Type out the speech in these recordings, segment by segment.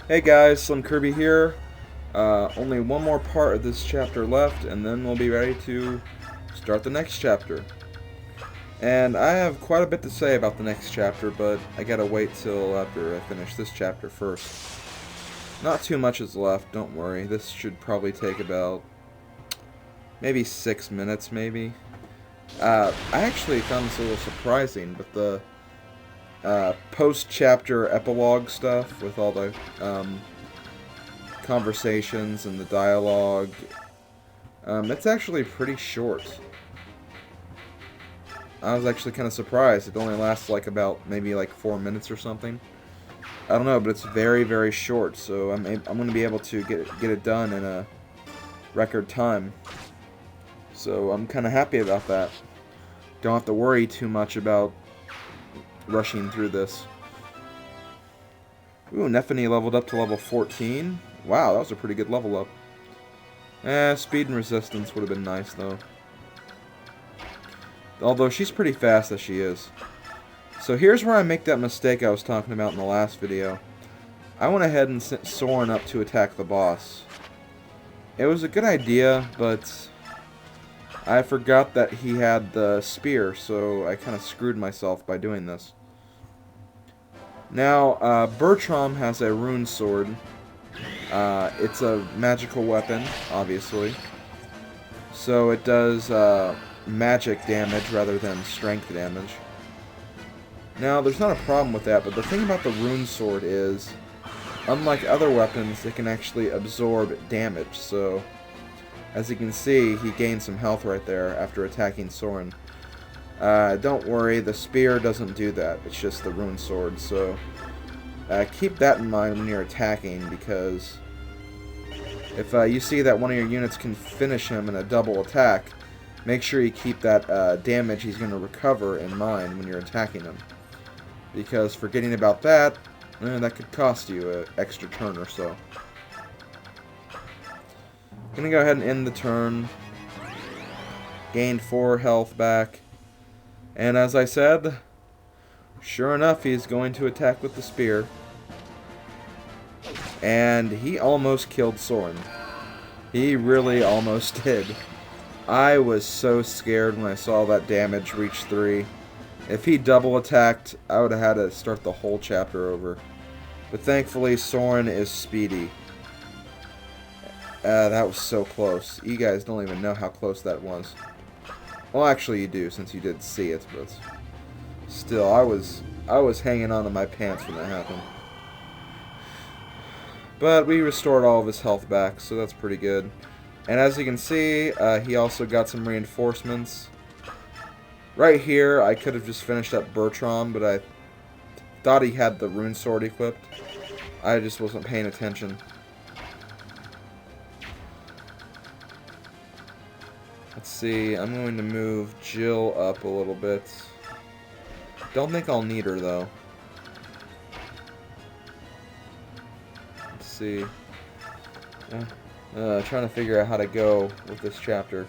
Hey guys, SlimKirby here. Only one more part of this chapter left, and then we'll be ready to start the next chapter. And I have quite a bit to say about the next chapter, but I gotta wait till after I finish this chapter first. Not too much is left, don't worry. This should probably take about maybe 6 minutes, maybe. I actually found this a little surprising, but the post-chapter epilogue stuff with all the conversations and the dialogue, it's actually pretty short. I was actually kind of surprised. It only lasts like about maybe like 4 minutes or something. I don't know, but it's very, very short, so I'm going to be able to get it done in a record time. So I'm kind of happy about that. Don't have to worry too much about rushing through this. Ooh, Nephany leveled up to level 14. Wow, that was a pretty good level up. Speed and resistance would have been nice, though. Although she's pretty fast as she is. So here's where I make that mistake I was talking about in the last video. I went ahead and sent Soren up to attack the boss. It was a good idea, but I forgot that he had the spear, so I kind of screwed myself by doing this. Now, Bertram has a rune sword. It's a magical weapon, obviously. So it does magic damage rather than strength damage. Now, there's not a problem with that, but the thing about the rune sword is, unlike other weapons, it can actually absorb damage. So, as you can see, he gained some health right there after attacking Soren. Don't worry, the spear doesn't do that. It's just the rune sword. So, keep that in mind when you're attacking, because if you see that one of your units can finish him in a double attack, make sure you keep that damage he's going to recover in mind when you're attacking him. Because forgetting about that, that could cost you an extra turn or so. I'm going to go ahead and end the turn. Gained 4 health back. And as I said, sure enough, he's going to attack with the spear. And he almost killed Soren. He really almost did. I was so scared when I saw that damage reach 3. If he double attacked, I would have had to start the whole chapter over. But thankfully, Soren is speedy. That was so close. You guys don't even know how close that was. Well, actually you do, since you did see it, but still, I was hanging on to my pants when that happened. But we restored all of his health back, so that's pretty good. And as you can see, he also got some reinforcements. Right here, I could have just finished up Bertram, but I thought he had the rune sword equipped. I just wasn't paying attention. Let's see, I'm going to move Jill up a little bit. Don't think I'll need her, though. Let's see. Trying to figure out how to go with this chapter.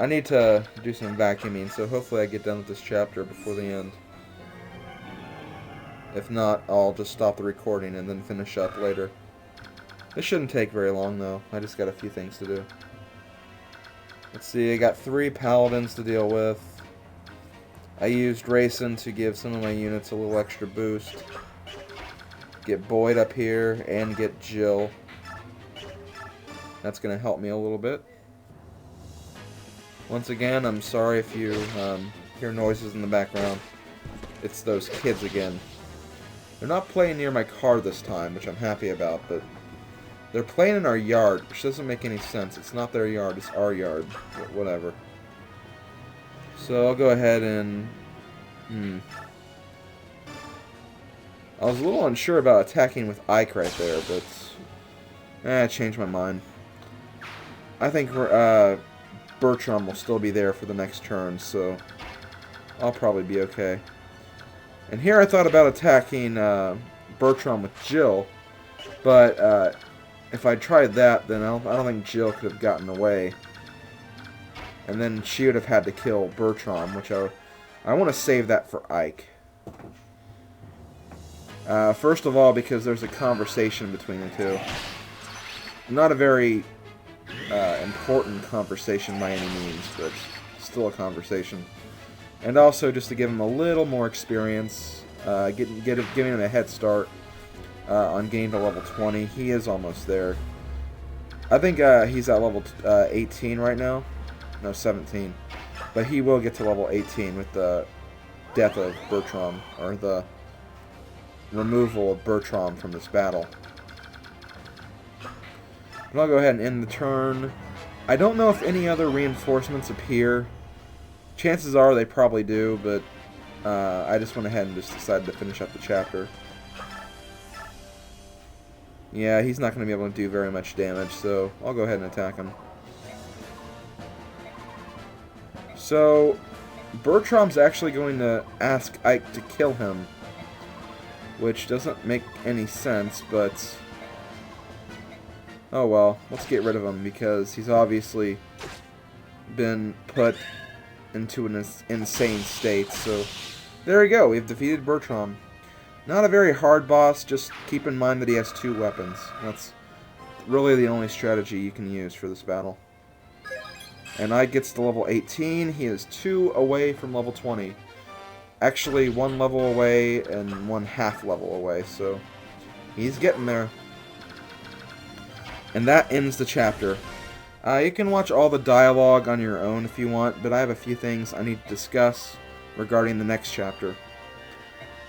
I need to do some vacuuming, so hopefully I get done with this chapter before the end. If not, I'll just stop the recording and then finish up later. This shouldn't take very long, though. I just got a few things to do. Let's see, I got 3 paladins to deal with. I used Rayson to give some of my units a little extra boost. Get Boyd up here, and get Jill. That's going to help me a little bit. Once again, I'm sorry if you hear noises in the background. It's those kids again. They're not playing near my car this time, which I'm happy about, but they're playing in our yard, which doesn't make any sense. It's not their yard, it's our yard. But whatever. So I'll go ahead and... I was a little unsure about attacking with Ike right there, but I changed my mind. I think Bertram will still be there for the next turn, so I'll probably be okay. And here I thought about attacking Bertram with Jill, but if I tried that, then I don't think Jill could have gotten away. And then she would have had to kill Bertram, which I want to save that for Ike. First of all, because there's a conversation between the two. Not a very important conversation by any means, but still a conversation. And also just to give him a little more experience, giving him a head start on getting to level 20. He is almost there. I think he's at level 18 right now. No, 17. But he will get to level 18 with the death of Bertram, or the removal of Bertram from this battle. And I'll go ahead and end the turn. I don't know if any other reinforcements appear. Chances are they probably do, but I just went ahead and just decided to finish up the chapter. Yeah, he's not going to be able to do very much damage, so I'll go ahead and attack him. So, Bertram's actually going to ask Ike to kill him, which doesn't make any sense, but oh well, let's get rid of him because he's obviously been put into an insane state. So there we go, we've defeated Bertram. Not a very hard boss, just keep in mind that he has 2 weapons. That's really the only strategy you can use for this battle. And Ike gets to level 18, he is 2 away from level 20. Actually, 1 level away and 1 half level away, so he's getting there. And that ends the chapter. You can watch all the dialogue on your own if you want, but I have a few things I need to discuss regarding the next chapter.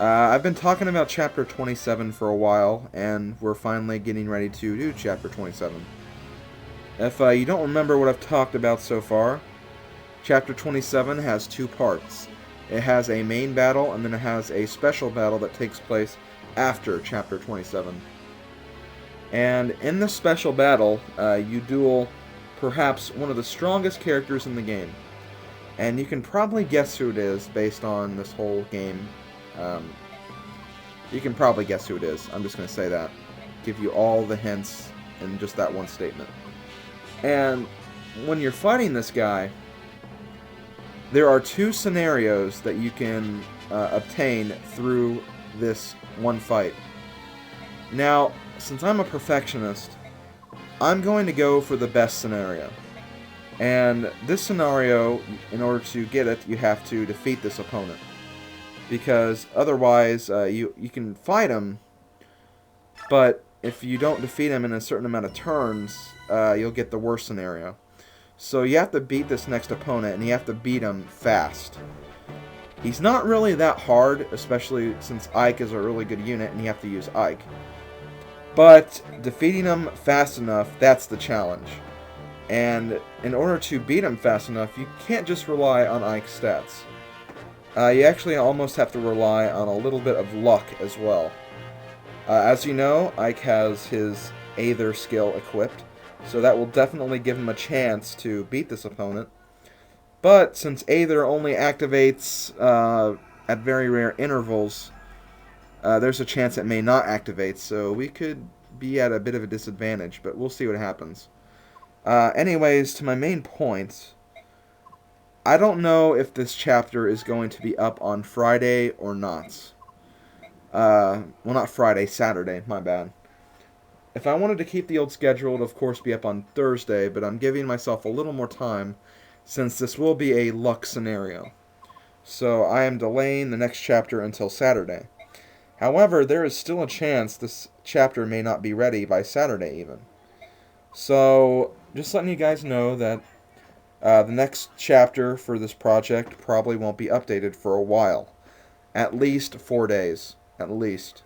I've been talking about Chapter 27 for a while, and we're finally getting ready to do Chapter 27. If you don't remember what I've talked about so far, Chapter 27 has 2 parts. It has a main battle, and then it has a special battle that takes place after Chapter 27. And in this special battle, you duel perhaps one of the strongest characters in the game. And you can probably guess who it is based on this whole game. You can probably guess who it is. I'm just going to say that. Give you all the hints in just that one statement. And when you're fighting this guy, there are 2 scenarios that you can obtain through this one fight. Now, since I'm a perfectionist, I'm going to go for the best scenario. And this scenario, in order to get it, you have to defeat this opponent. Because otherwise, you can fight him, but if you don't defeat him in a certain amount of turns, you'll get the worst scenario. So you have to beat this next opponent, and you have to beat him fast. He's not really that hard, especially since Ike is a really good unit, and you have to use Ike. But defeating him fast enough, that's the challenge. And in order to beat him fast enough, you can't just rely on Ike's stats. You actually almost have to rely on a little bit of luck as well. As you know, Ike has his Aether skill equipped, so that will definitely give him a chance to beat this opponent. But since Aether only activates at very rare intervals, there's a chance it may not activate, so we could be at a bit of a disadvantage, but we'll see what happens. Anyways, to my main point, I don't know if this chapter is going to be up on Friday or not. Well, not Friday, Saturday, my bad. If I wanted to keep the old schedule, it would of course be up on Thursday, but I'm giving myself a little more time since this will be a luck scenario. So I am delaying the next chapter until Saturday. However, there is still a chance this chapter may not be ready by Saturday even. So, just letting you guys know that the next chapter for this project probably won't be updated for a while. At least 4 days. At least.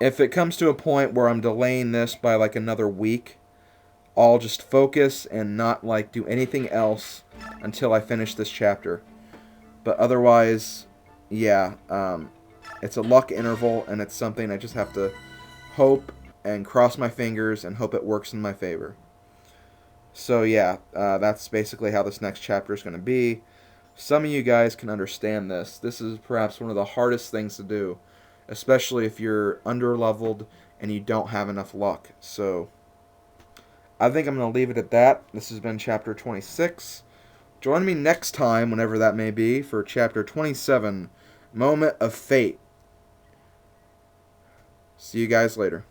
If it comes to a point where I'm delaying this by like another week, I'll just focus and not like do anything else until I finish this chapter. But otherwise, yeah, it's a luck interval, and it's something I just have to hope and cross my fingers and hope it works in my favor. So yeah, that's basically how this next chapter is going to be. Some of you guys can understand this. This is perhaps one of the hardest things to do, especially if you're under-leveled and you don't have enough luck. So I think I'm going to leave it at that. This has been Chapter 26. Join me next time, whenever that may be, for Chapter 27, Moment of Fate. See you guys later.